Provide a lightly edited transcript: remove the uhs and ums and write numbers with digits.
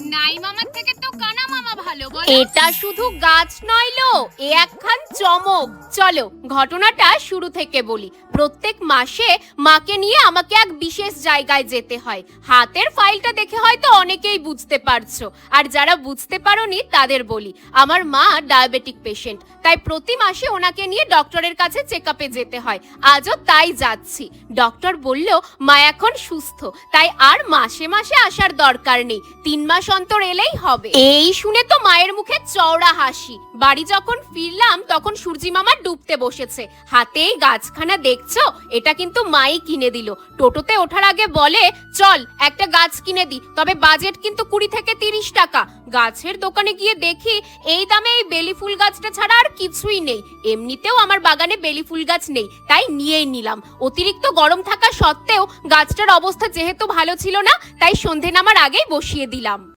নাই মামার থেকে তো কানা মামা ভালো বলো। এটা শুধু গাছ নয় লো, এ একখান চমক। চলো ঘটনাটা শুরু থেকে বলি। প্রত্যেক মাসে মাকে নিয়ে আমাকে এক বিশেষ জায়গায় যেতে হয়। হাতের ফাইলটা দেখে হয়তো অনেকেই বুঝতে পারছো, আর যারা বুঝতে পারোনি তাদের বলি, আমার মা ডায়াবেটিক পেশেন্ট, তাই প্রতি মাসে ওনাকে নিয়ে ডক্টরের কাছে চেকআপে যেতে হয়। আজও তাই যাচ্ছি। ডক্টর বলল মা এখন সুস্থ, তাই আর মাসে মাসে আসার দরকার নেই, 3 মাস অন্তর এলেই হবে। এই শুনে তো মায়ের মুখে চওড়া হাসি। বাড়ি যখন ফিরলাম তখন সূর্যি মামা ডুবতে বসেছে। হাতে এই গাছখানা দেখছো, এটা কিন্তু মাই কিনে দিল। টোটোতে ওঠার আগে বলে, চল একটা গাছ কিনে দি, তবে বাজেট কিন্তু 20 থেকে 30 টাকা। গাছের দোকানে গিয়ে দেখি এই দামে এই বেলি ফুল গাছটা ছাড়া আর কিছুই নেই। এমনিতেও আমার বাগানে বেলি ফুল গাছ নেই, তাই নিয়েই নিলাম। অতিরিক্ত গরম থাকা সত্ত্বেও গাছটার অবস্থা যেহেতু ভালো ছিল না, তাই সন্ধে নামার আগেই বসিয়ে দিলাম।